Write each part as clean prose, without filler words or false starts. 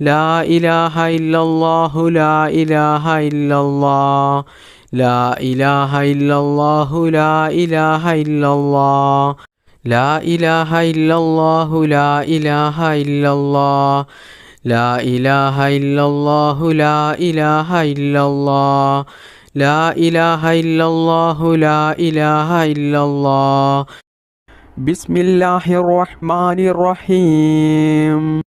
لا إله إلا الله لا إله إلا الله لا إله إلا الله لا إله إلا الله لا إله إلا الله لا إله إلا الله لا إله إلا الله لا إله إلا الله لا إله إلا الله لا إله إلا الله بسم الله الرحمن الرحيم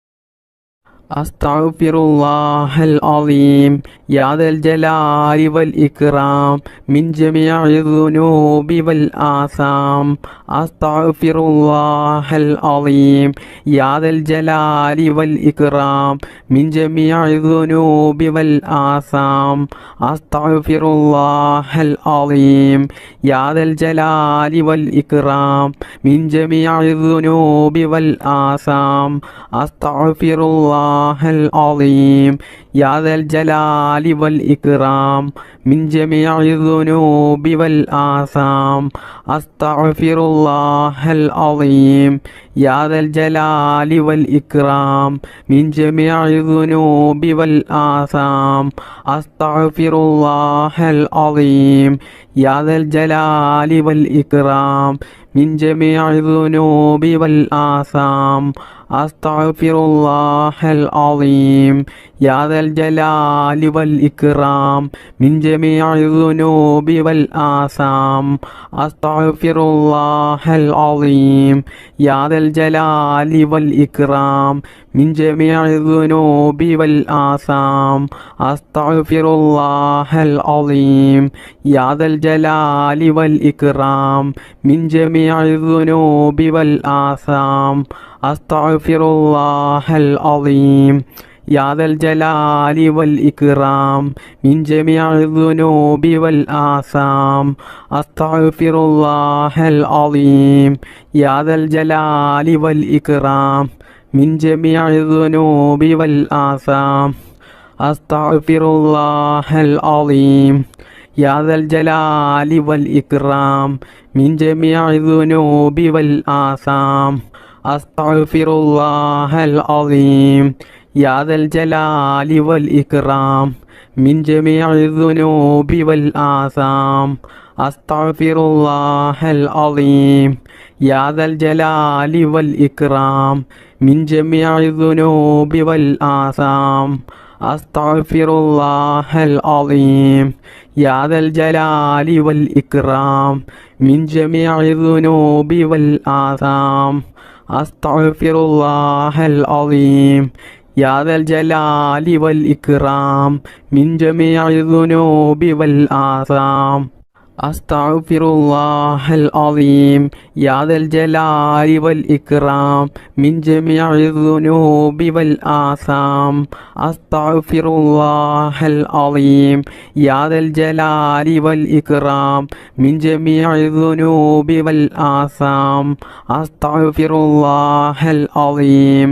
أستغفر الله العظيم يا ذا الجلال والإكرام من جميع الذنوب والآثام أستغفر الله العظيم يا ذا الجلال والإكرام من جميع الذنوب والآثام أستغفر الله العظيم يا ذا الجلال والإكرام من جميع الذنوب والآثام أستغفر الله العظيم يا ذا الجلال والإكرام من جميع الذنوب والآثام أستغفر الله العظيم يا ذا الجلال والإكرام من جميع الذنوب والآثام أستغفر الله العظيم يا ذا الجلال والإكرام من جميع الذنوب والآثام أستغفر الله العظيم يا ذا الجلال والإكرام من جميع الذنوب والآثام أستغفر الله العظيم يا ذا الجلال والإكرام من جميع الذنوب والآثام أستغفر الله العظيم يا ذا الجلال والإكرام من جميع الذنوب والآثام أستغفر الله العظيم يا ذا الجلال والإكرام من جميع الذنوب والآثام أستغفر الله العظيم يا ذا الجلال والإكرام من جميع الذنوب والآثام أستغفر الله العظيم يا ذا الجلال والإكرام من جميع الذنوب والآثام أستغفر الله العظيم يا ذا الجلال والإكرام من جميع الذنوب والآثام أستغفر الله العظيم يا ذا الجلال والإكرام من جميع الذنوب والآثام أستغفر الله العظيم يا ذا الجلال والإكرام من جميع الذنوب والآثام أستغفر الله العظيم يا ذا الجلال والإكرام من جميع الذنوب والآثام أستغفر الله العظيم يا ذا الجلال والإكرام من جميع الذنوب والآثام أستغفر الله العظيم يا ذا الجلال والإكرام من جميع الذنوب والآثام أستغفر الله العظيم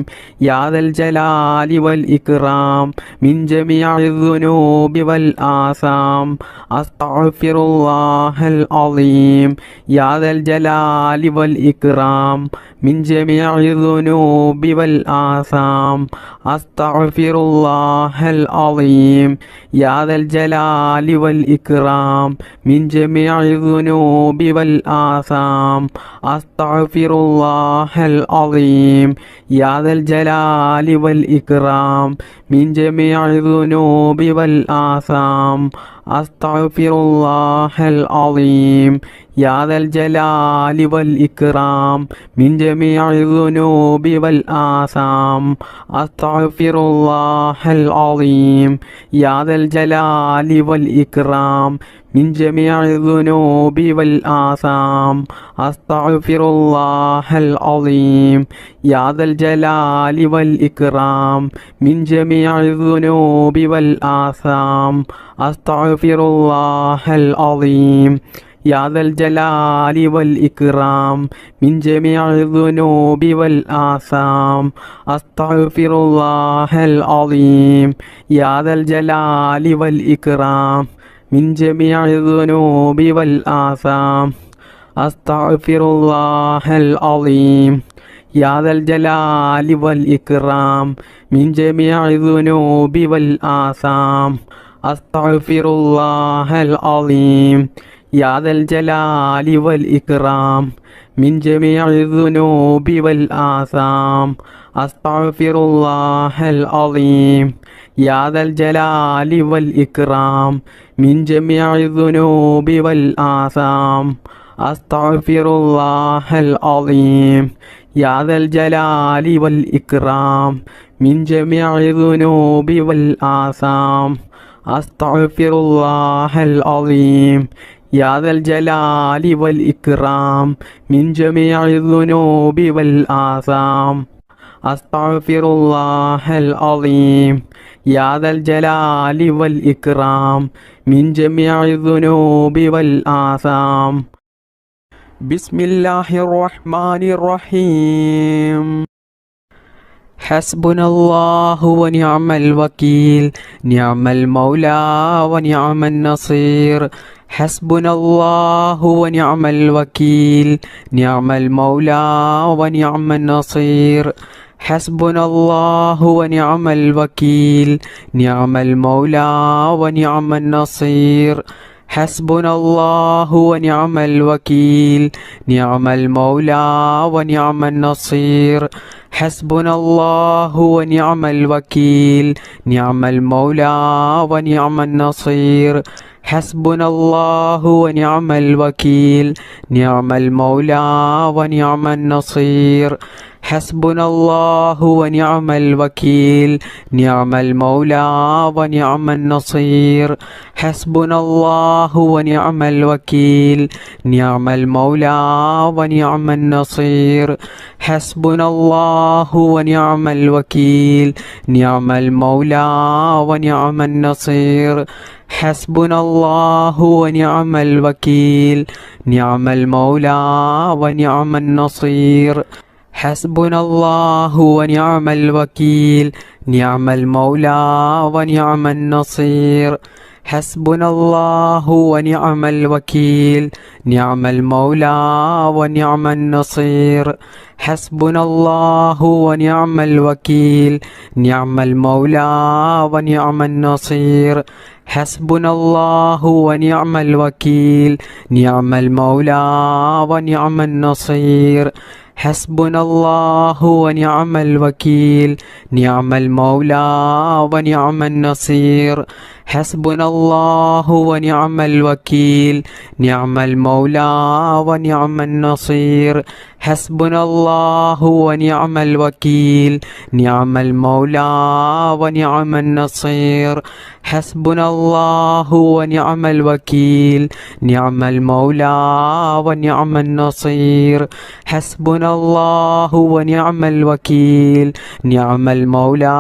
يا ذا الجلال والإكرام من جميع الذنوب والآثام أستغفر الله العظيم يا ذا الجلال والإكرام من جميع الذنوب والآثام أستغفر الله العظيم يا ذا الجلال والإكرام من جميع الذنوب والآثام أستغفر الله العظيم يا ذا الجلال والإكرام من جميع الذنوب والآثام أستغفر الله العظيم يا ذا الجلال والإكرام من جميع الذنوب والآثام أستغفر الله العظيم يا ذا الجلال والإكرام من جميع الذنوب والآثام أستغفر الله العظيم يا ذا الجلال والإكرام من جميع الذنوب والآثام أستغفر الله العظيم يا ذا الجلال والإكرام من جميع الذنوب والآثام أستغفر الله العظيم يا ذا الجلال والإكرام من جميع الذنوب والآثام أستغفر الله العظيم يا ذا الجلال والإكرام من جميع الذنوب والآثام أستغفر الله العظيم يا ذا الجلال والإكرام من جميع الذنوب والآثام أستغفر الله العظيم يا ذا الجلال والإكرام من جميع الذنوب والآثام أستغفر الله العظيم يا ذا الجلال والإكرام من جميع الذنوب والآثام أستغفر الله العظيم يا ذا الجلال والإكرام من جميع الذنوب والآثام أستغفر الله العظيم يا ذا الجلال والإكرام من جميع الذنوب والآثام بسم الله الرحمن الرحيم حسبنا الله ونعم الوكيل نعم المولى ونعم النصير حسبنا الله ونعم الوكيل نعم المولى ونعم النصير حسبنا الله ونعم الوكيل نعم المولى ونعم النصير حسبنا الله ونعم الوكيل نعم المولى ونعم النصير حسبنا الله ونعم الوكيل نعم المولى ونعم النصير حسبنا الله ونعم الوكيل نعم المولى ونعم النصير حسبنا الله ونعم الوكيل نعم المولى ونعم النصير حسبنا الله ونعم الوكيل نعم المولى ونعم النصير حسبنا الله ونعم الوكيل نعم المولى ونعم النصير حسبنا الله ونعم الوكيل نعم المولى ونعم النصير حسبنا الله ونعم الوكيل نعم المولى ونعم النصير حسبنا الله ونعم الوكيل نعم المولى ونعم النصير حسبنا الله ونعم الوكيل نعم المولى ونعم النصير حسبنا الله ونعم الوكيل نعم المولى ونعم النصير حسبنا الله ونعم الوكيل نعم المولى ونعم النصير حسبنا الله ونعم الوكيل نعم المولى ونعم النصير حسبنا الله ونعم الوكيل نعم المولى ونعم النصير حسبنا الله ونعم الوكيل نعم المولى ونعم النصير حسبنا الله ونعم الوكيل نعم المولى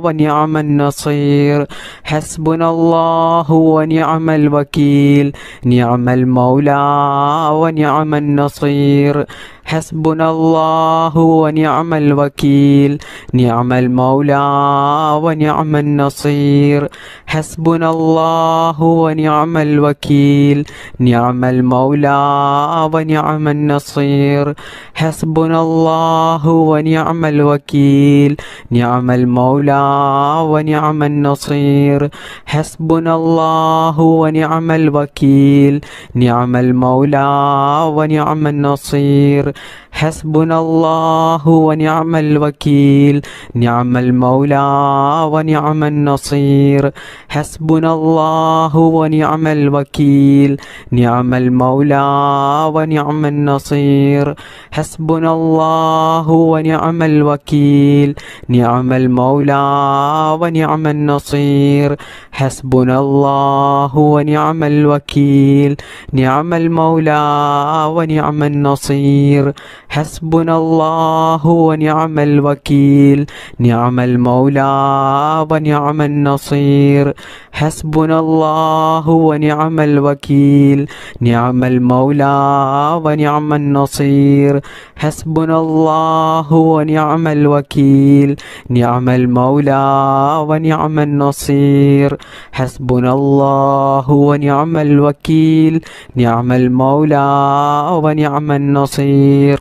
ونعم النصير حسبنا الله ونعم الوكيل نعم المولى ونعم النصير حسبنا الله ونعم الوكيل نعم المولى ونعم النصير حسبنا الله ونعم الوكيل نعم المولى ونعم النصير حسبنا الله ونعم الوكيل نعم المولى ونعم النصير حسبنا الله ونعم الوكيل نعم المولى ونعم النصير حسبنا الله ونعم الوكيل نعم المولى ونعم النصير حسبنا الله ونعم الوكيل نعم المولى ونعم النصير حسبنا الله ونعم الوكيل نعم المولى ونعم النصير حسبنا الله ونعم الوكيل نعم المولى ونعم النصير حسبنا الله ونعم الوكيل نعم المولى ونعم النصير حسبنا الله ونعم الوكيل نعم المولى ونعم النصير حسبنا الله ونعم الوكيل نعم المولى ونعم النصير حسبنا الله ونعم الوكيل نعم المولى ونعم النصير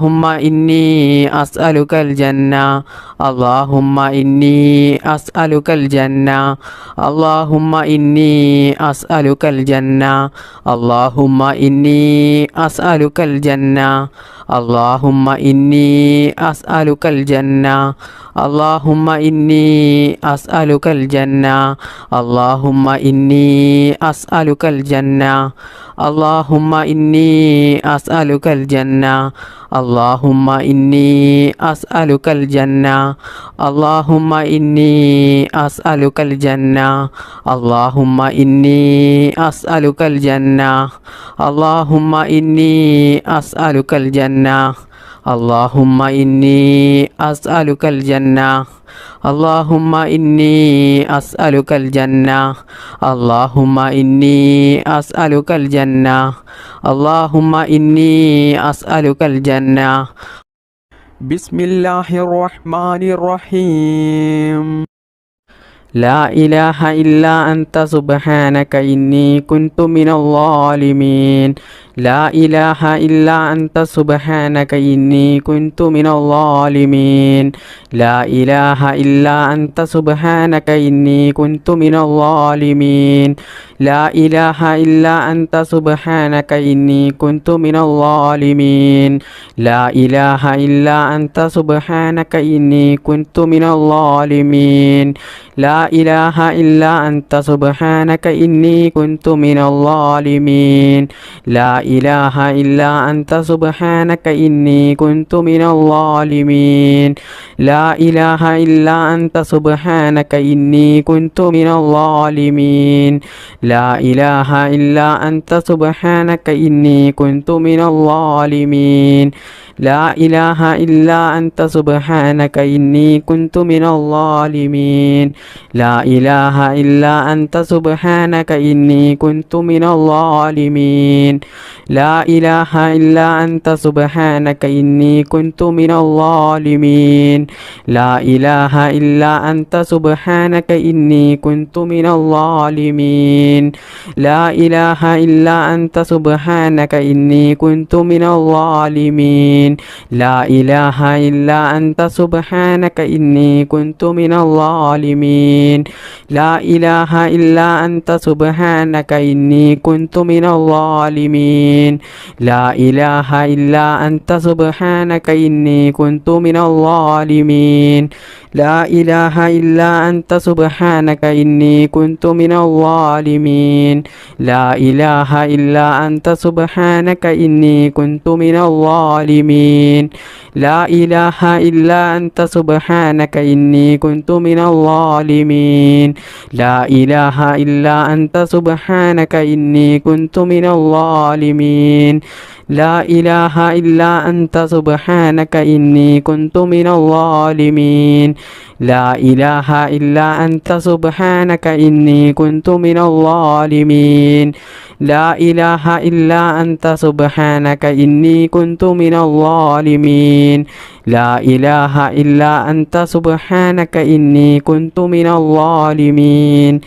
اللهم إني أسألك الجنة اللهم إني أسألك الجنة اللهم إني أسألك الجنة اللهم إني أسألك الجنة اللهم إني أسألك الجنة اللهم إني أسألك الجنة اللهم إني أسألك الجنة اللهم إني أسألك الجنة اللهم إني أسألك الجنة اللهم إني أسألك الجنة اللهم إني أسألك الجنة اللهم إني أسألك الجنة اللهم إني أسألك الجنة اللهم إني أسألك الجنة اللهم إني أسألك الجنة اللهم إني أسألك الجنة بسم الله الرحمن الرحيم لا إله إلا أنت سبحانك إني كنت من الظالمين لا إله إلا أنت سبحانك إني كنت من الظالمين لا إله إلا أنت سبحانك إني كنت من الظالمين لا إله إلا أنت سبحانك إني كنت من الظالمين لا إله إلا أنت سبحانك إني كنت من الظالمين لا إله إلا أنت سبحانك إني كنت من الظالمين لا إله إلا أنت سبحانك إني كنت من الظالمين لا إله إلا أنت سبحانك إني كنت من الظالمين لا إله إلا أنت سبحانك إني كنت من الظالمين لا إله إلا أنت سبحانك إني كنت من الظالمين لا إله إلا أنت سبحانك إني كنت من الظالمين لا إله إلا أنت سبحانك إني كنت من الظالمين لا إله إلا أنت سبحانك إني كنت من الظالمين لا إله إلا أنت سبحانك إني كنت من الظالمين لا إله إلا أنت سبحانك إني كنت من الظالمين لا إله إلا أنت سبحانك إني كنت من الظالمين لا إله إلا أنت سبحانك إني كنت من الظالمين لا إله إلا أنت سبحانك إني كنت من الظالمين لا إله إلا أنت سبحانك إني كنت من الظالمين لا إله إلا أنت سبحانك إني كنت من الظالمين لا إله إلا أنت سبحانك إني كنت من الظالمين لا إله إلا أنت سبحانك إني كنت من الظالمين لا إله إلا أنت سبحانك إني كنت من الظالمين لا إله إلا أنت سبحانك إني كنت من الظالمين لا إله إلا أنت سبحانك إني كنت من الظالمين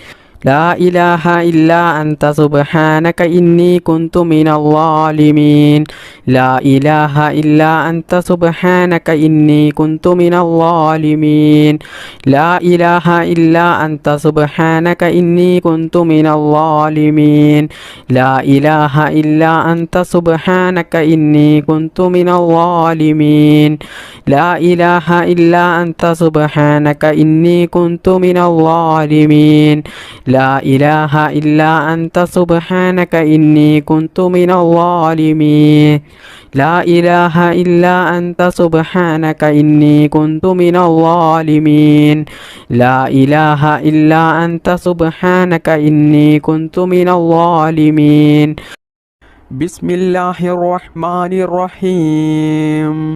لا إله إلا أنت سبحانك إني كنت من الظالمين لا إله إلا أنت سبحانك إني كنت من الظالمين لا إله إلا أنت سبحانك إني كنت من الظالمين لا إله إلا أنت سبحانك إني كنت من الظالمين لا إله إلا أنت سبحانك إني كنت من الظالمين لا إله إلا أنت سبحانك إني كنت من الظالمين لا إله إلا أنت سبحانك إني كنت من الظالمين لا إله إلا أنت سبحانك إني كنت من الظالمين بسم الله الرحمن الرحيم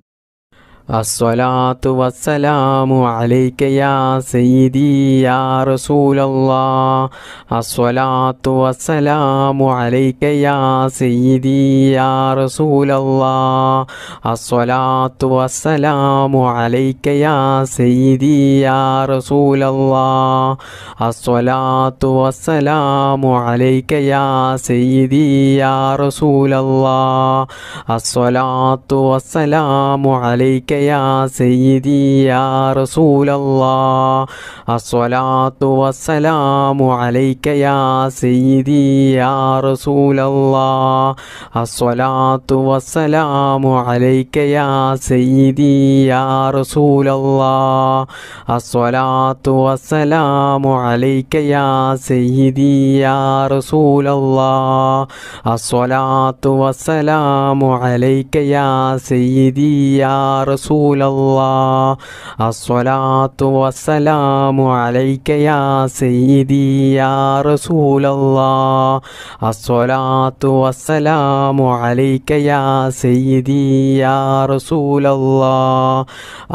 അസ്സലാത്തു വസ്സലാമു അലൈക യാ സയ്യിദി യാ റസൂലല്ലാഹ്. അസ്സലാത്തു വസ്സലാമു അലൈക യാ സയ്യിദി യാ റസൂലല്ലാഹ്. അസ്സലാത്തു വസ്സലാമു അലൈക യാ സയ്യിദി യാ റസൂലല്ലാഹ്. അസ്സലാത്തു വസ്സലാമു അലൈക യാ സയ്യിദി യാ റസൂലല്ലാഹ്. അസ്സലാത്തു വസ്സലാമു അലൈക യാ സയ്യിദി യാ റസൂലല്ലാഹ്. അസ്സലാത്തു വസ്സലാമു അലൈക യാ സയ്യിദി യാ റസൂലല്ലാഹ്. അസ്സലാത്തു വസ്സലാമു അലൈക യാ സയ്യിദി യാ റസൂലല്ലാഹ്. അസ്സലാത്തു വസ്സലാമു അലൈക യാ സയ്യിദി യാ റസൂലല്ലാഹ്. അസ്സലാത്തു വസ്സലാമു അലൈക യാ സയ്യിദി യാ റസൂലല്ലാഹ്. അസ്സലാത്തു വസ്സലാമു അലൈക യാ സയ്യിദി യാ റസൂലല്ലാഹ്. അസ്സലാത്തു വസ്സലാമു അലൈക യാ സയ്യിദി യാ റസൂലല്ലാഹ്.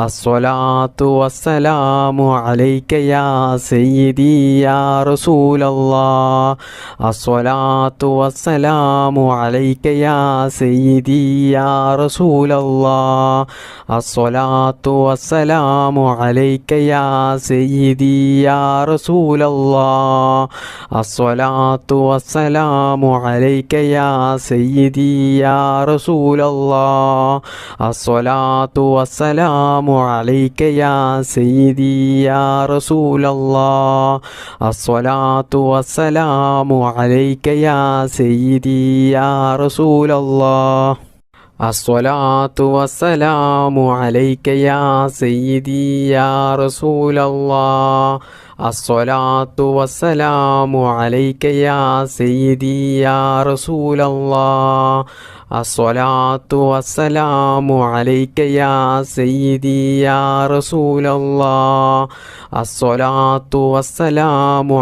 അസ്സലാത്തു വസ്സലാമു അലൈക യാ സയ്യിദി യാ റസൂലല്ലാഹ്. അസ്സലാത്തു വസ്സലാമു അലൈക യാ സയ്യിദി യാ റസൂലല്ലാഹ്. അസ്സലാത്തു വസ്സലാമു അലൈക യാ സയ്യിദി യാ റസൂലല്ലാഹ്. അസ്സലാത്തു വസ്സലാമു അലൈക യാ സയ്യിദി യാ റസൂലല്ലാഹ്. അസ്സലാത്തു വസ്സലാമു അലൈക യാ സയ്യിദി യാ റസൂലല്ലാഹ്. അസ്സലാത്തു വസ്സലാമു അലൈക യാ സയ്യിദി യാ റസൂലല്ലാഹ്. അസ്സലാത്തു വസ്സലാമു അലൈക യാ സയ്യിദി യാ റസൂലല്ലാഹ്. അസ്സലാത്തു വസ്സലാമു അലൈക യാ സയ്യിദി യാ റസൂലല്ലാഹ്. അസ്സലാത്തു വസ്സലാമു അലൈക യാ സയ്യിദി യാ റസൂലല്ലാഹ്. അസ്സലാത്തു വസ്സലാമു അലൈക യാ സയ്യിദി യാ റസൂലല്ലാഹ്. അസ്സലാത്തു വസ്സലാമു അലൈക യാ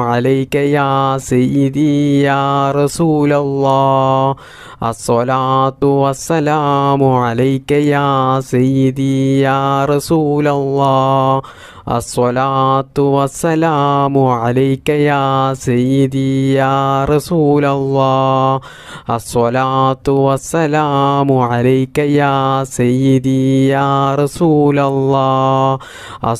സയ്യിദി യാ റസൂലല്ലാഹ്. അസ്സലാത്തു വസ്സലാമു അലൈക യാ സയ്യിദി യാ റസൂലല്ലാഹ്. അസ്സലാത്തു വസ്സലാമു അലൈക യാ സയ്യിദി യാ റസൂലല്ലാഹ്. അസ്സലാത്തു വസ്സലാമു അലൈക യാ സയ്യിദി യാ റസൂലല്ലാഹ്.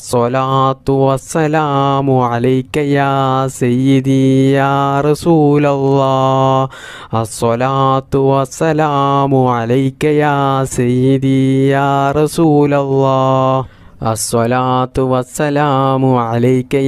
അസ്സലാത്തു വസ്സലാമു അലൈക യാ സയ്യിദി യാ റസൂലല്ലാഹ്. അസ്സലാത്തു വസ്സലാമു അലൈക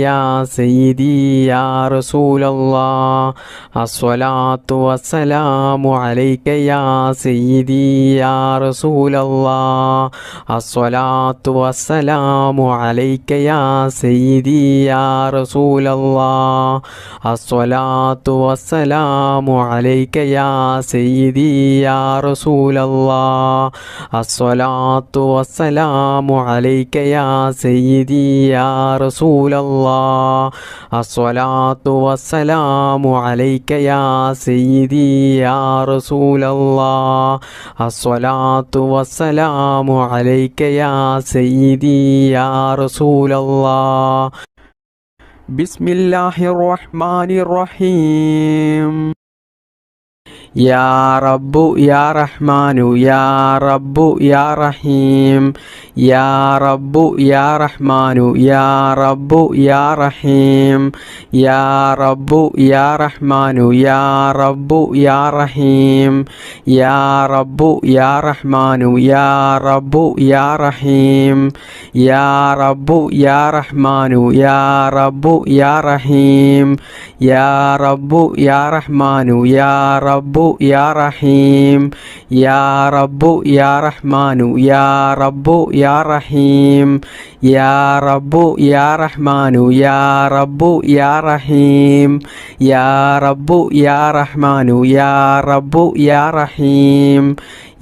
യാ സയ്യിദി യാ റസൂലല്ലാഹ്. അസ്സലാത്തു വസ്സലാമു അലൈക യാ സയ്യിദി യാ റസൂലല്ലാഹ്. അസ്സലാത്തു വസ്സലാമു അലൈക യാ സയ്യിദി യാ റസൂലല്ലാഹ്. അസ്സലാത്തു വസ്സലാമു അലൈക യാ സയ്യിദി യാ റസൂലല്ലാഹ്. അസ്സലാത്തു വസ്സലാമു അലൈക യാ സയ്യിദി യാ റസൂലല്ലാഹ്. അസ്സലാത്തു വസ്സലാമു അലൈക യാ സയ്യിദി യാ റസൂലല്ലാഹ്. അസ്സലാത്തു വസ്സലാമു അലൈക യാ സയ്യിദി യാ റസൂലല്ലാഹ്. ബിസ്മില്ലാഹിർ റഹ്മാനിർ റഹീം. യാ റബ്ബു യാ റഹ്മാനു യാ റബ്ബു യാ റഹീം. യാ റബ്ബു യാ റഹ്മാനു യാ റബ്ബു യാ റഹീം. യാ റബ്ബു യാ റഹ്മാനു യാ റബ്ബു യാ റഹീം. യാ റബ്ബു യാ റഹ്മാനു യാ റബ്ബു യാ റഹീം. യാ റബ്ബു യാ റഹ്മാനു യാ റബ്ബു യാ റഹീം. യാ റബ്ബു യാ റഹ്മാനു യാ റബ്ബു യാ റഹീം. യാ റബ്ബു യാ റഹ്മാനു യാ റബ്ബു യാ റഹീം. യാ റബ്ബു യാ റഹ്മാനു യാ റബ്ബു യാ റഹീം. യാ റബ്ബു യാ റഹ്മാനു യാ റബ്ബു യാ റഹീം.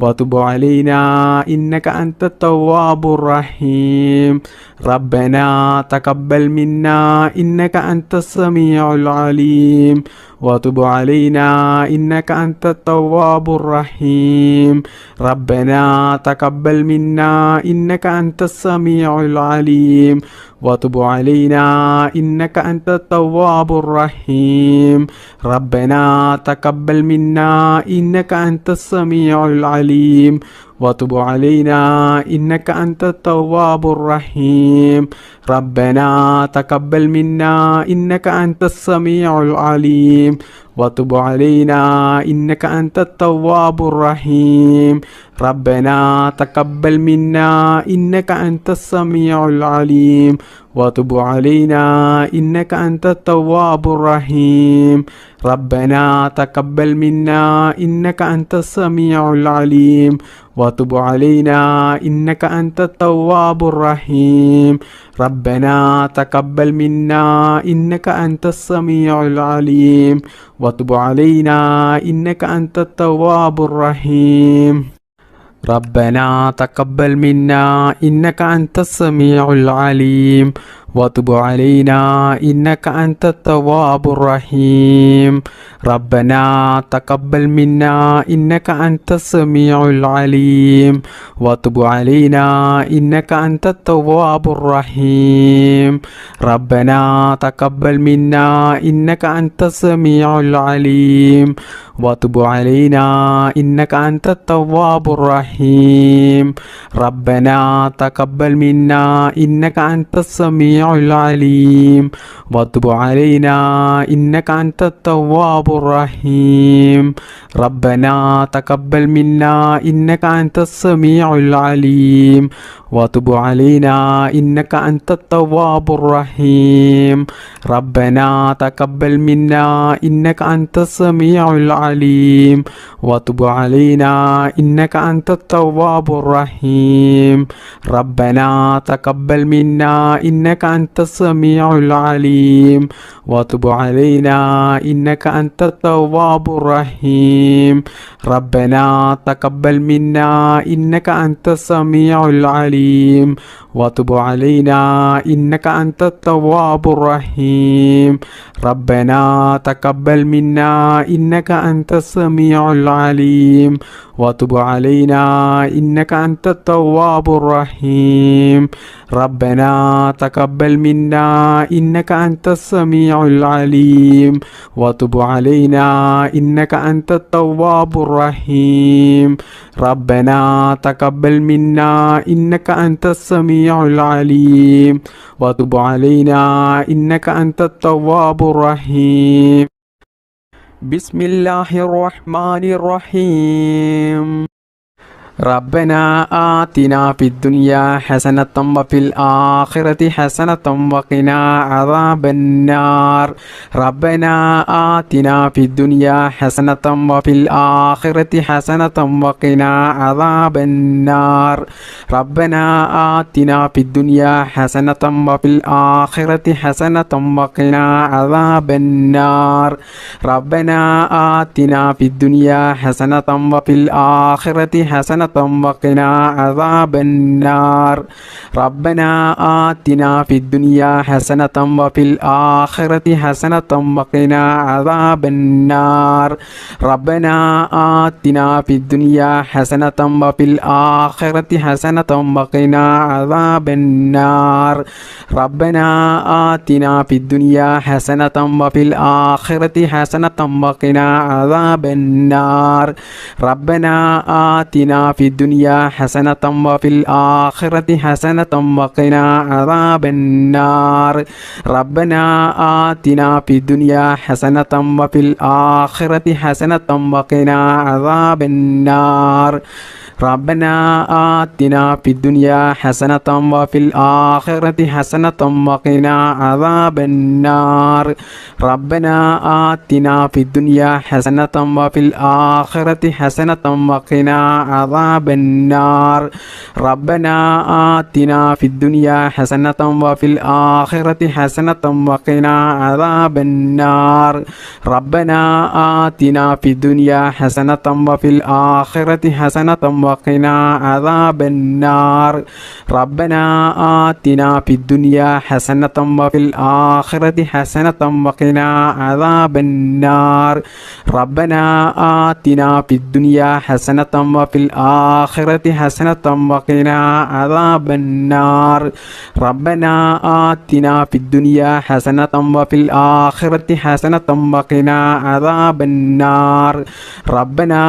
وتب علينا إنك أنت التواب الرحيم ربنا تقبل منا إنك أنت السميع العليم وتب علينا إنك أنت التواب الرحيم ربنا تقبل منا إنك أنت السميع العليم وتب علينا إنك أنت التواب الرحيم ربنا تقبل منا إنك أنت السميع العليم وتب علينا إنك أنت التواب الرحيم ربنا تقبل منا إنك أنت السميع العليم وتب علينا إنك أنت التواب الرحيم ربنا تقبل منا إنك أنت السميع العليم وتب علينا إنك أنت التواب الرحيم ربنا تقبل منا إنك أنت السميع العليم وتب علينا إنك أنت التواب الرحيم ربنا تقبل منا إنك أنت السميع العليم وتب علينا إنك أنت التواب الرحيم ربنا تقبل منا إنك أنت السميع العليم وتب علينا إنك أنت التواب الرحيم ربنا تقبل منا إنك أنت السميع العليم وتب علينا إنك أنت التواب الرحيم ربنا تقبل منا إنك أنت السميع العليم وتب علينا إنك أنت التواب الرحيم ربنا تقبل منا إنك أنت السميع العليم وتب علينا إنك أنت التواب الرحيم ربنا تقبل منا إنك أنت السميع العليم وتب علينا إنك أنت التواب الرحيم ربنا تقبل منا إنك أنت السميع العليم وتب علينا إنك أنت التواب الرحيم ربنا تقبل منا إنك أنت السميع العليم وتب علينا إنك أنت التواب الرحيم ربنا تقبل منا إنك أنت السميع العليم وتب علينا إنك أنت التواب الرحيم ربنا تقبل منا إنك أنت السميع العليم وتب علينا إنك أنت التواب الرحيم ربنا تقبل منا إنك أنت السميع العليم وتب علينا إنك أنت التواب الرحيم ربنا تقبل منا إنك أنت السميع العليم وتب علينا إنك أنت التواب الرحيم بسم الله الرحمن الرحيم ربنا آتنا في الدنيا حسنة وفي الآخرة حسنة وقنا عذاب النار ربنا آتنا في الدنيا حسنة وفي الآخرة حسنة وقنا عذاب النار ربنا آتنا في الدنيا حسنة وفي الآخرة حسنة وقنا عذاب النار ربنا آتنا في الدنيا حسنة وفي الآخرة حسنة وقنا عذاب النار ربنا آتنا في الدنيا حسنة وفي الآخرة حسنة وقنا عذاب النار ربنا آتنا في الدنيا حسنة وفي الآخرة حسنة وقنا عذاب النار ربنا آتنا في الدنيا حسنة وفي الآخرة حسنة وقنا عذاب النار ربنا آتنا في الدنيا حسنة وفي الآخرة حسنة وقنا عذاب النار ربنا آتنا في الدنيا حسنة وفي الآخرة حسنة وقنا عذاب النار ربنا آتنا في الدنيا حسنة وفي الآخرة حسنة وقنا عذاب النار ربنا آتنا في الدنيا حسنة وفي الآخرة حسنة وقنا عذاب عذاب النار ربنا آتنا في الدنيا حسنة وفي الآخرة حسنة وقنا عذاب النار ربنا آتنا في الدنيا حسنة وفي الآخرة حسنة وقنا عذاب النار ربنا آتنا في الدنيا حسنة وفي الآخرة حسنة وقنا عذاب النار ربنا آتنا في الدنيا حسنة وفي الآخرة حسنة وقنا عذاب النار ربنا آتنا في الدنيا حسنة وفي الآخرة حسنة وقنا عذاب النار ربنا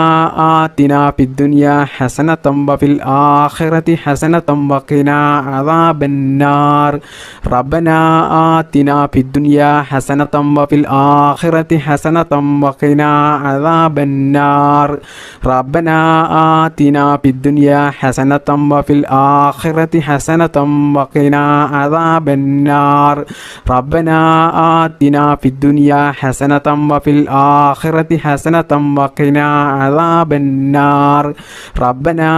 آتنا في الدنيا حسنة وفي الآخرة حسنة وقنا عذاب النار ربنا آتنا في الدنيا حسنة وفي الآخرة حسنة وقنا عذاب النار ربنا آتنا في الدنيا حسنة وفي الآخرة حسنة وقنا عذاب النار ربنا آتنا في الدنيا حسنة وفي الآخرة حسنة وقنا عذاب النار ربنا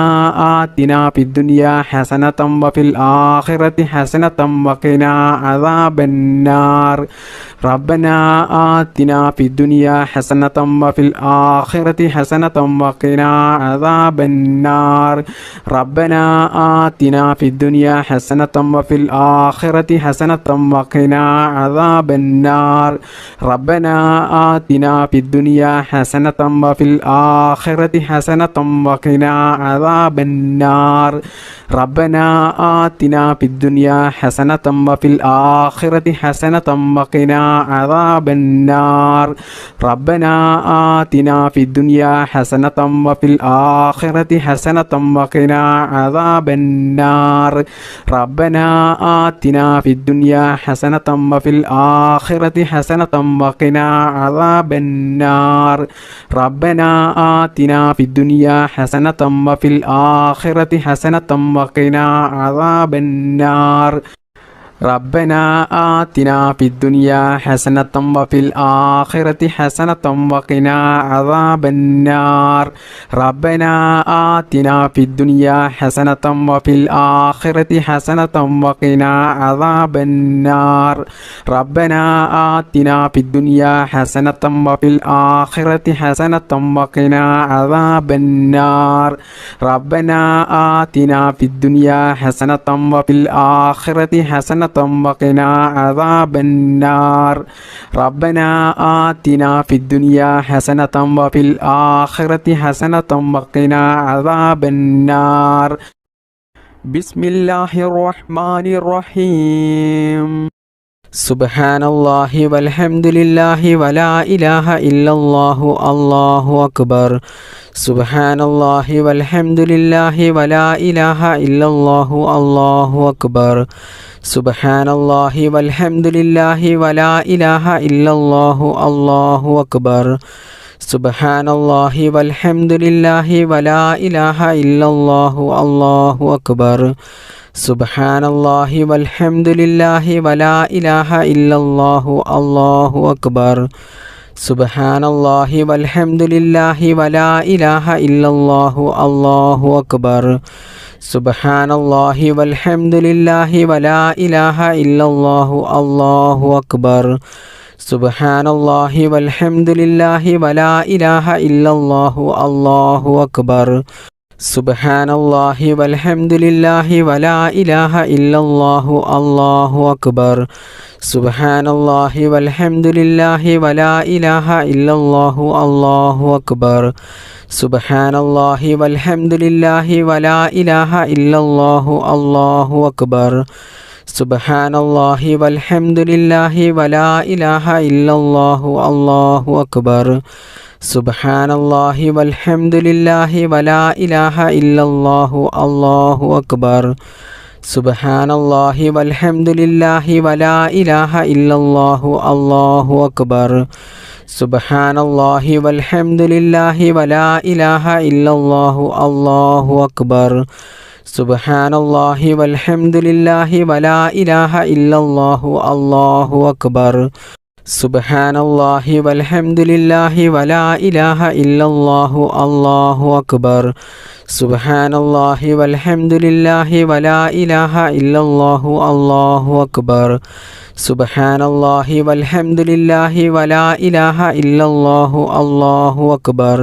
آتنا في الدنيا حسنة وفي الآخرة حسنة وقنا عذاب النار ربنا آتنا في الدنيا حسنة وفي الآخرة حسنة وقنا عذاب النار ربنا آتنا في الدنيا حسنة وفي الآخرة حسنة وقنا عذاب النار ربنا آتنا في الدنيا حسنة وفي الآخرة حسنة وقنا عذاب النار ربنا آتنا في الدنيا حسنة وفي الآخرة حسنة وقنا عذاب النار ربنا آتنا في الدنيا حسنة وفي الآخرة حسنة وقنا عذاب النار ربنا آتنا في الدنيا حسنة وفي الآخرة حسنة وقنا عذاب النار ربنا آتنا في الدنيا حسنة وفي الآخرة حسنة وقنا عذاب النار ربنا آتنا في الدنيا حسنة وفي الآخرة حسنة وقنا عذاب النار ربنا آتنا في الدنيا حسنة وفي الآخرة حسنة وقنا عذاب النار ربنا آتنا في الدنيا حسنة وفي الآخرة حسنة وقنا عذاب النار ربنا آتنا في الدنيا حسنة وفي الآخرة حسنة وقنا عذاب النار ربنا آتنا في الدنيا حسنة وفي الآخرة حسنة وقنا عذاب النار بسم الله الرحمن الرحيم سبحان الله والحمد لله ولا إله إلا الله الله أكبر سبحان الله والحمد لله ولا إله إلا الله الله أكبر سبحان الله والحمد لله ولا إله إلا الله الله أكبر سبحان الله والحمد لله ولا إله إلا الله الله أكبر سبحان الله والحمد لله ولا إله إلا الله الله أكبر سبحان الله والحمد لله ولا إله إلا الله الله أكبر سبحان الله والحمد لله ولا إله إلا الله الله أكبر سبحان الله والحمد لله ولا إله إلا الله الله أكبر سبحان الله والحمد لله ولا إله إلا الله الله أكبر سبحان الله والحمد لله ولا إله إلا الله الله أكبر سبحان الله والحمد لله ولا إله إلا الله الله أكبر سبحان الله والحمد لله ولا إله إلا الله الله أكبر سبحان الله والحمد لله ولا إله إلا الله الله أكبر سبحان الله والحمد لله ولا إله إلا الله الله أكبر سبحان الله والحمد لله ولا إله إلا الله الله أكبر سبحان الله والحمد لله ولا إله إلا الله الله أكبر സുബ്ഹാനല്ലാഹി വൽഹംദുലില്ലാഹി വലാ ഇലാഹ ഇല്ലല്ലാഹു അല്ലാഹു അക്ബർ. സുബ്ഹാനല്ലാഹി വൽഹംദുലില്ലാഹി വലാ ഇലാഹ ഇല്ലല്ലാഹു അല്ലാഹു അക്ബർ. സുബ്ഹാനല്ലാഹി വൽഹംദുലില്ലാഹി വലാ ഇലാഹ ഇല്ലല്ലാഹു അല്ലാഹു അക്ബർ.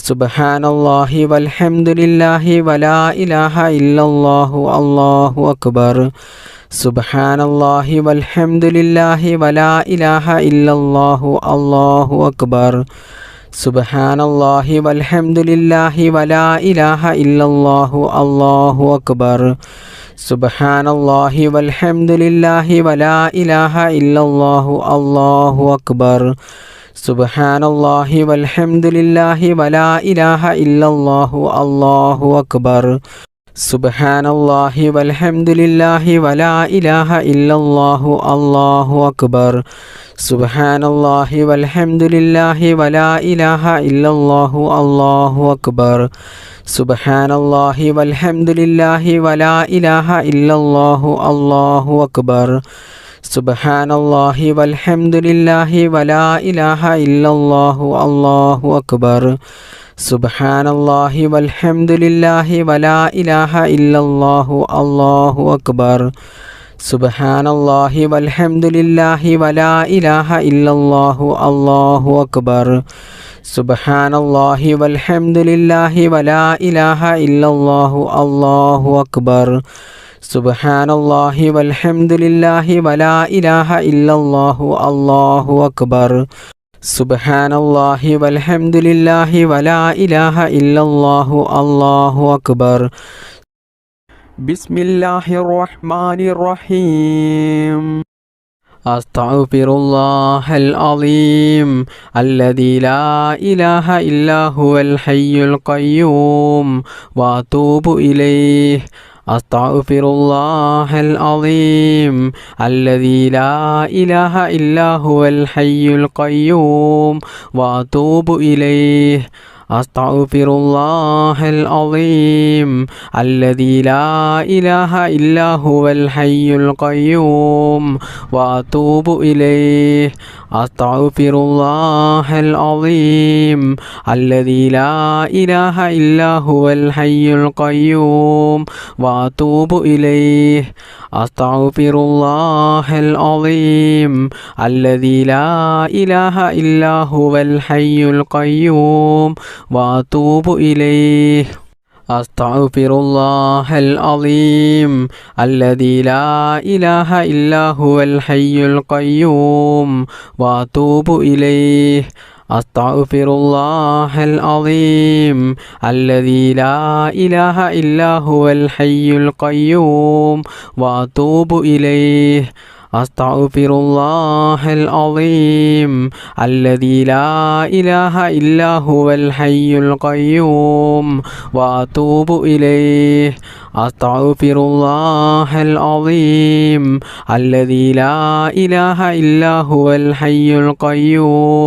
സുബ്ഹാനല്ലാഹി വൽഹംദുലില്ലാഹി വലാ ഇലാഹ ഇല്ലല്ലാഹു അല്ലാഹു അക്ബർ. സുബ്ഹാനല്ലാഹി വൽഹംദുലില്ലാഹി വലാ ഇലാഹ ഇല്ലല്ലാഹു അല്ലാഹു അക്ബർ. സുബ്ഹാനല്ലാഹി വൽഹംദുലില്ലാഹി വലാ ഇലാഹ ഇല്ലല്ലാഹു അല്ലാഹു അക്ബർ. സുബ്ഹാനല്ലാഹി വൽഹംദുലില്ലാഹി വലാ ഇലാഹ ഇല്ലല്ലാഹു അല്ലാഹു അക്ബർ. സുബ്ഹാനല്ലാഹി വൽഹംദുലില്ലാഹി വലാ ഇലാഹ ഇല്ലല്ലാഹു അല്ലാഹു അക്ബർ. സുബ്ഹാനല്ലാഹി വൽഹംദുലില്ലാഹി വലാ ഇലാഹ ഇല്ലല്ലാഹു അല്ലാഹു അക്ബർ. സുബ്ഹാനല്ലാഹി വൽഹംദുലില്ലാഹി വലാ ഇലാഹ ഇല്ലല്ലാഹു അല്ലാഹു അക്ബർ. സുബ്ഹാനല്ലാഹി വൽഹംദുലില്ലാഹി വലാ ഇലാഹ ഇല്ലല്ലാഹു അല്ലാഹു അക്ബർ. സുബ്ഹാനല്ലാഹി വൽഹംദുലില്ലാഹി വലാ ഇലാഹ ഇല്ലല്ലാഹു അല്ലാഹു അക്ബർ. സുബ്ഹാനല്ലാഹി വൽഹംദുലില്ലാഹി വലാ ഇലാഹ ഇല്ലല്ലാഹു അല്ലാഹു അക്ബർ. സുബ്ഹാനല്ലാഹി വൽഹംദുലില്ലാഹി വലാ ഇലാഹ ഇല്ലല്ലാഹു അല്ലാഹു അക്ബർ. സുബ്ഹാനല്ലാഹി വൽഹംദുലില്ലാഹി വലാ ഇലാഹ ഇല്ലല്ലാഹു അല്ലാഹു അക്ബർ. സുബ്ഹാനല്ലാഹി വൽഹംദുലില്ലാഹി വലാ ഇലാഹ ഇല്ലല്ലാഹു അല്ലാഹു അക്ബർ. സുബ്ഹാനല്ലാഹി വൽഹംദുലില്ലാഹി വലാ ഇലാഹ ഇല്ലല്ലാഹു അല്ലാഹു അക്ബർ. ബിസ്മില്ലാഹിർ റഹ്മാനിർ റഹീം. അസ്തഗ്ഫിറുല്ലാഹൽ അളീം അല്ലദീ ലാ ഇലാഹ ഇല്ലാ ഹുവൽ ഹയ്യുൽ ഖയ്യൂം വഅതൂബു ഇലൈഹി. അസ്തഗ്ഫിറുല്ലാഹൽ അളീം അല്ലദീ ലാ ഇലാഹ ഇല്ലാ ഹുവൽ ഹയ്യുൽ ഖയ്യൂം വഅതൂബു ഇലൈഹി. അസ്തഗ്ഫിറുല്ലാഹൽ അളീം അല്ലദീ ലാ ഇലാഹ ഇല്ലാ ഹുവൽ ഹയ്യുൽ ഖയ്യൂം വഅതൂബു ഇലൈഹി. അസ്തഗ്ഫിറുല്ലാഹൽ അളീം അല്ലദീ ലാ ഇലാഹ ഇല്ലാ ഹുവൽ ഹയ്യുൽ ഖയ്യൂം വഅതൂബു ഇലൈഹി. അസ്തഗ്ഫിറുല്ലാഹൽ അളീം അല്ലദീ ലാ ഇലാഹ ഇല്ലാ ഹുവൽ ഹയ്യുൽ ഖയ്യൂം വഅതൂബു ഇലൈഹി. അസ്തഗ്ഫിറുല്ലാഹൽ അളീം അല്ലദീ ലാ ഇലാഹ ഇല്ലാ ഹുവൽ ഹയ്യുൽ ഖയ്യൂം വഅതൂബു ഇലൈഹി. അസ്തഗ്ഫിറുല്ലാഹൽ അളീം അല്ലദീ ലാ ഇലാഹ ഇല്ലാ ഹുവൽ ഹയ്യുൽ ഖയ്യൂം വഅതൂബു ഇലൈഹി. അസ്തഗ്ഫിറുല്ലാഹൽ അളീം അല്ലദീ ലാ ഇലാഹ ഇല്ലാ ഹുവൽ ഹയ്യുൽ ഖയ്യൂം വഅതൂബു ഇലൈഹി. അസ്തഗ്ഫിറുല്ലാഹൽ അളീം അല്ലദീ ലാ ഇലാഹ ഇല്ലാ ഹുവൽ ഹയ്യുൽ ഖയ്യൂം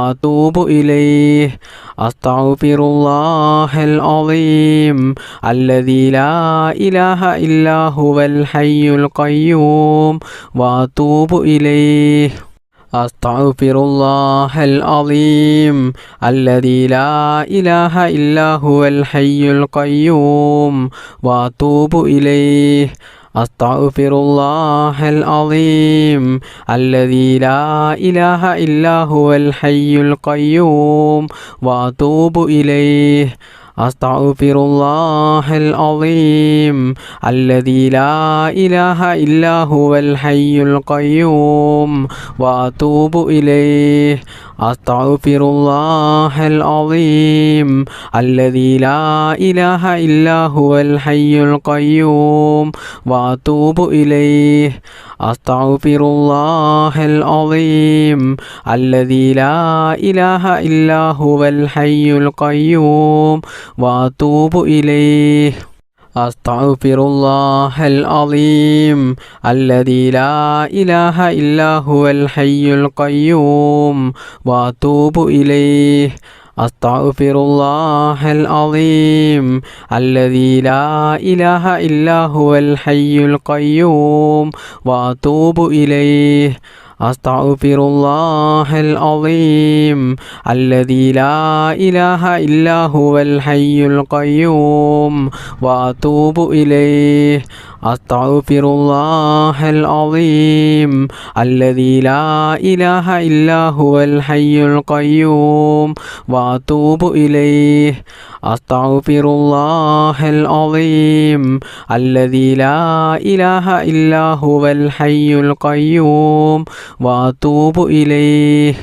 വഅതൂബു ഇലൈഹി. അസ്തഗ്ഫിറുല്ലാഹൽ അളീം അല്ലദീ ലാ ഇലാഹ ഇല്ലാ ഹുവൽ ഹയ്യുൽ ഖയ്യൂം വഅതൂബു ഇലൈഹി. അസ്തഗ്ഫിറുല്ലാഹൽ അളീം അല്ലദീ ലാ ഇലാഹ ഇല്ലാ ഹുവൽ ഹയ്യുൽ ഖയ്യൂം വഅതൂബു ഇലൈഹി. അസ്തഗ്ഫിറുല്ലാഹൽ അളീം അല്ലദീ ലാ ഇലാഹ ഇല്ലാ ഹുവൽ ഹയ്യുൽ ഖയ്യൂം വഅതൂബു ഇലൈഹി. അസ്തഗ്ഫിറുല്ലാഹൽ അളീം അല്ലദീ ലാ ഇലാഹ ഇല്ലാ ഹുവൽ ഹയ്യുൽ ഖയ്യൂം വഅതൂബു ഇലൈഹി. അസ്തഗ്ഫിറുല്ലാഹൽ അളീം അല്ലദീ ലാ ഇലാഹ ഇല്ലാ ഹുവൽ ഹയ്യുൽ ഖയ്യൂം വഅതൂബു ഇലൈഹി. അസ്തഗ്ഫിറുല്ലാഹൽ അളീം അല്ലദീ ലാ ഇലാഹ ഇല്ലാ ഹുവൽ ഹയ്യുൽ ഖയ്യൂം വഅതൂബു ഇലൈഹി. അസ്തഗ്ഫിറുല്ലാഹൽ അളീം അല്ലദീ ലാ ഇലാഹ ഇല്ലാ ഹുവൽ ഹയ്യുൽ ഖയ്യൂം വഅതൂബു ഇലൈഹി. അസ്തഗ്ഫിറുല്ലാഹൽ അളീം അല്ലദീ ലാ ഇലാഹ ഇല്ലാ ഹുവൽ ഹയ്യുൽ ഖയ്യൂം വഅതൂബു ഇലൈഹി. أستغفر الله العظيم الذي لا إله إلا هو الحي القيوم وأتوب إليه أستغفر الله العظيم الذي لا إله إلا هو الحي القيوم وأتوب إليه أستغفر الله العظيم الذي لا إله إلا هو الحي القيوم وأتوب إليه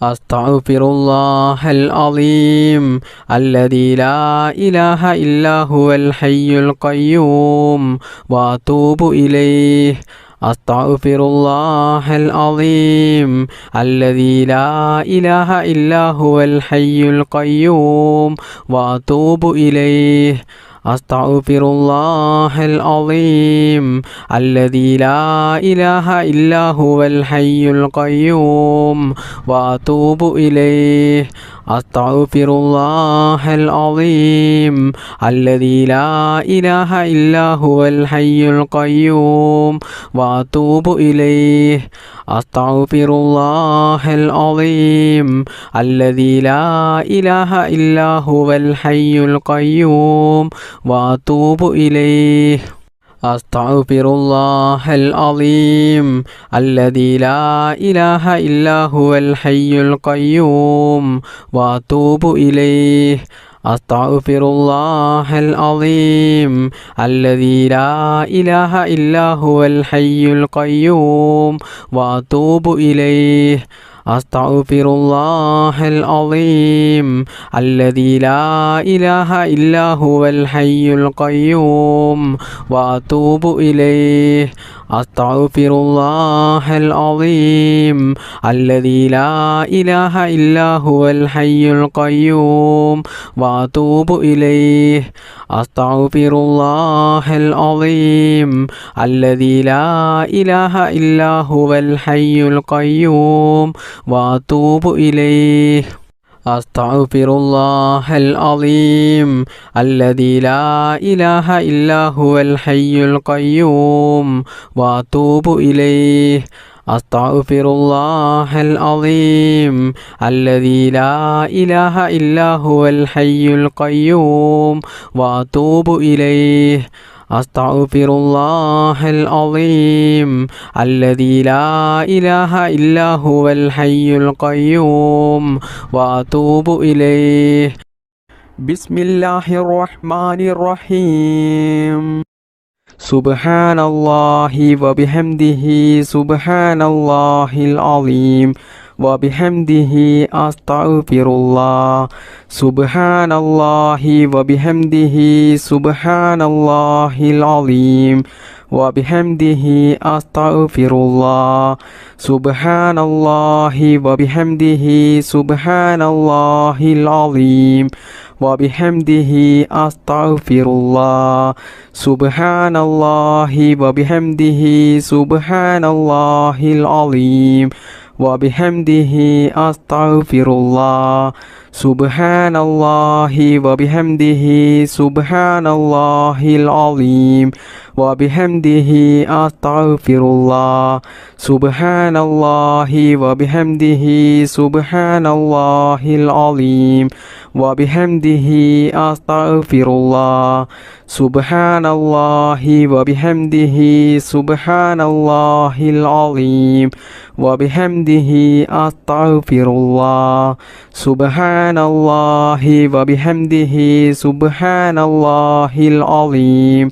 أستغفر الله العظيم الذي لا إله إلا هو الحي القيوم وأتوب إليه أستغفر الله العظيم الذي لا إله إلا هو الحي القيوم وأتوب إليه أستغفر الله العظيم الذي لا إله إلا هو الحي القيوم وأتوب إليه أستغفر الله العظيم الذي لا إله إلا هو الحي القيوم وأتوب إليه أستغفر الله العظيم الذي لا إله إلا هو الحي القيوم وأتوب إليه أستغفر الله العظيم الذي لا إله إلا هو الحي القيوم وأتوب إليه أستغفر الله العظيم الذي لا إله إلا هو الحي القيوم وأتوب إليه أستغفر الله العظيم الذي لا إله إلا هو الحي القيوم وأتوب إليه أستغفر الله العظيم الذي لا إله إلا هو الحي القيوم وأتوب إليه أستغفر الله العظيم الذي لا إله إلا هو الحي القيوم وأتوب إليه أستغفر الله العظيم الذي لا إله إلا هو الحي القيوم وأتوب إليه أستغفر الله العظيم الذي لا إله إلا هو الحي القيوم وأتوب إليه أستغفر الله العظيم الذي لا إله إلا هو الحي القيوم وأتوب إليه بسم الله الرحمن الرحيم سبحان الله وبحمده سبحان الله العظيم وبحمده أستغفر الله سبحان الله وبحمده سبحان الله العظيم وبحمده أستغفر الله سبحان الله وبحمده سبحان الله العظيم وبحمده أستغفر الله سبحان الله وبحمده سبحان الله العظيم وبحمده أستغفر الله سبحان الله وبحمده سبحان الله العظيم وبحمده أستغفر الله سبحان الله وبحمده سبحان الله العظيم وبحمده أستغفر الله سبحان الله وبحمده سبحان الله العظيم وبحمده أستغفر الله سبحان الله وبحمده سبحان الله العظيم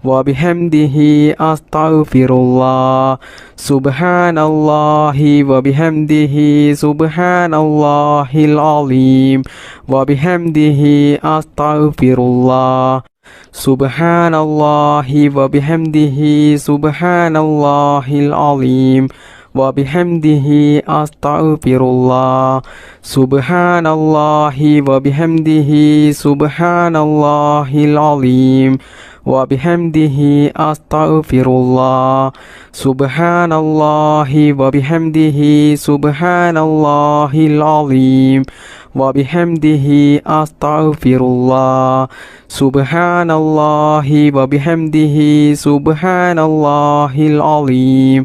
وبحمده أستغفر الله سبحان الله وبحمده سبحان الله العظيم وبحمده أستغفر الله سبحان الله وبحمده سبحان الله العظيم وبحمده أستغفر الله سبحان الله وبحمده سبحان الله العظيم وبحمده أستغفر الله سبحان الله وبحمده سبحان الله العظيم وبحمده أستغفر الله سبحان الله وبحمده سبحان الله العظيم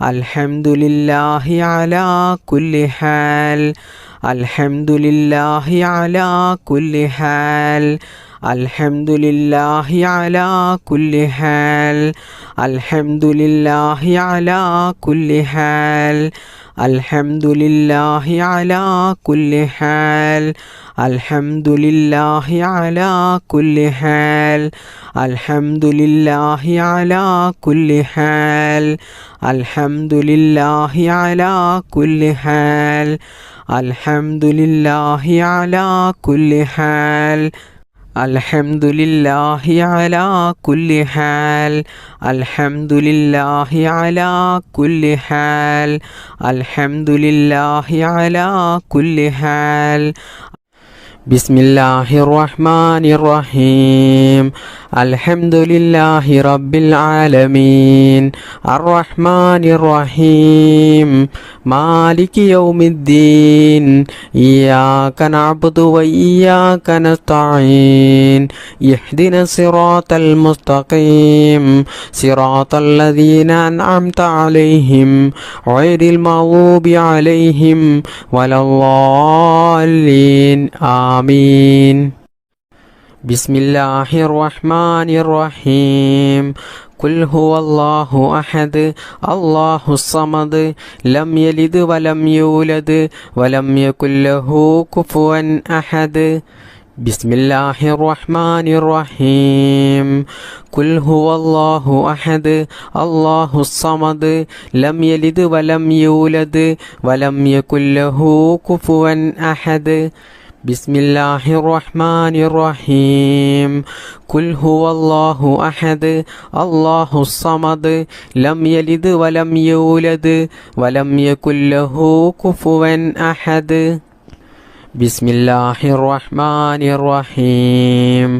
അൽഹംദുലില്ലാഹി അലാ കുല്ലി ഹാൽ അൽഹംദുലില്ലാഹി അലാ കുല്ലി ഹാൽ അൽഹംദുലില്ലാഹി അലാ കുല്ലി ഹാൽ അൽഹംദുലില്ലാഹി അലാ കുല്ലി ഹാൽ അൽഹംദുലില്ലാഹി അലാ കുല്ലി ഹാൽ അൽഹംദുലില്ലാഹി അലാ കുല്ലി ഹാൽ അൽഹംദുലില്ലാഹി അലാ കുല്ലി ഹാൽ അൽഹംദുലില്ലാഹി അലാ കുല്ലി ഹാൽ അൽഹംദുലില്ലാഹി അലാ കുല്ലി ഹാൽ അൽഹംദുലില്ലാഹി അലാ കുല്ലി ഹാൽ അൽഹംദുലില്ലാഹി അലാ കുല്ലി ഹാൽ അൽഹംദുലില്ലാഹി അലാ കുല്ലി ഹാൽ ബിസ്മില്ലാഹിർ റഹ്മാനിർ റഹീം അൽഹംദുലില്ലാഹി റബ്ബിൽ ആലമീൻ അർറഹ്മാനിർ റഹീം മാലികി യൗമിദ്ദീൻ ഇയ്യാക നഅ്ബുദു വ ഇയ്യാക നസ്തഈൻ ഇഹ്ദിനസ് സിറാത്തൽ മുസ്തഖീം സിറാത്തൽ ലദീന അൻഅംത അലൈഹിം ഗൈറിൽ മഗ്ദൂബി അലൈഹിം വലദ്ദാല്ലീൻ ആമീൻ ബിസ്മില്ലാഹിർ റഹ്മാനിർ റഹീം ഖുൽ ഹുവല്ലാഹു അഹദ് അല്ലാഹുസ് സമദ് ലം യലിദ് വലം യൂലദ് വലം യകുൽ ലഹു കുഫുവൻ അഹദ് ബിസ്മില്ലാഹിർ റഹ്മാനിർ റഹീം ഖുൽ ഹുവല്ലാഹു അഹദ് അല്ലാഹുസ് സമദ് ലം യലിദ് വലം യൂലദ് വലം യകുൽ ലഹു കുഫുവൻ അഹദ് ബിസ്മില്ലാഹിർ റഹ്മാനിർ റഹീം ഖുൽ ഹുവല്ലാഹു അഹദ് അല്ലാഹുസ് സമദ് ലം യലിദ് വലം യൂലദ് വലം യകുൽ ലഹു കുഫുവൻ അഹദ് ബിസ്മില്ലാഹിർ റഹ്മാനിർ റഹീം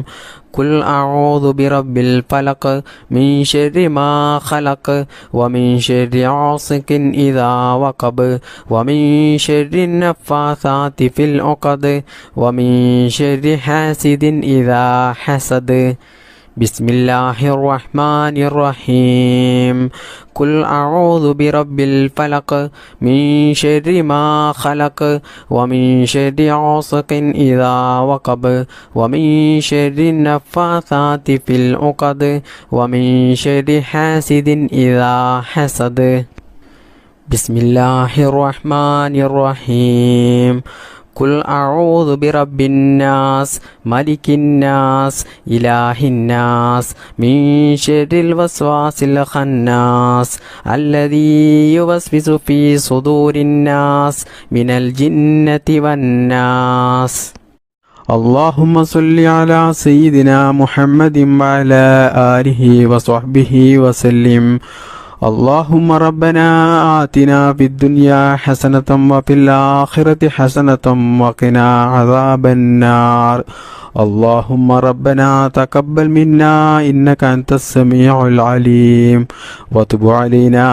ഖുൽ അഊദു ബിറബ്ബിൽ ഫലഖ് മിൻ ശർരി മാ ഖലഖ് വമിൻ ശർരി ഗാസിഖിൻ ഇദാ വഖബ് വമിൻ ശർരി നഫ്ഫാസാതി ഫിൽ ഉഖദ് വമിൻ ശർരി ഹാസിദിൻ ഇദാ ഹസദ് ബിസ്മില്ലാഹിർ റഹ്മാനിർ റഹീം ഖുൽ അഊദു ബിറബ്ബിൽ ഫലഖ് മിൻ ശർരി മാ ഖലഖ് വമിൻ ശർരി ഗാസിഖിൻ ഇദാ വഖബ് വമിൻ ശർരി നഫ്ഫാസാതി ഫിൽ ഉഖദ് വമിൻ ശർരി ഹാസിദിൻ ഇദാ ഹസദ് ബിസ്മില്ലാഹിർ റഹ്മാനിർ റഹീം ഖുൽ അഊദു ബിറബ്ബിൻ നാസ് മലിക്കിൻ നാസ് ഇലാഹിൻ നാസ് മിൻ ശർരിൽ വസ്വാസിൽ ഖന്നാസ് അല്ലദീ യുവസ്വിസു ഫീ സുദൂരിൻ നാസ് മിനൽ ജിന്നതി വന്നാസ് اللهم صل على سيدنا محمد وعلى آله وصحبه وسلم اللهم ربنا آتنا في الدنيا حسنة وفي الآخرة حسنة وقنا عذاب النار اللهم ربنا تقبل منا إنك أنت السميع العليم وتب علينا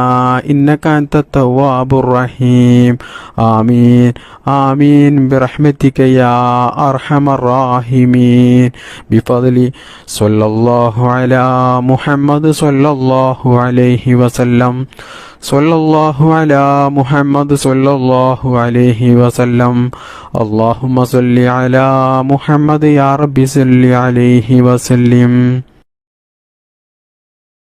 إنك أنت التواب الرحيم آمين آمين برحمتك يا أرحم الراحمين بفضل صلى الله على محمد صلى الله عليه وسلم صلى الله على محمد صلى الله عليه وسلم اللهم صل على محمد يا رب صل عليه وسلم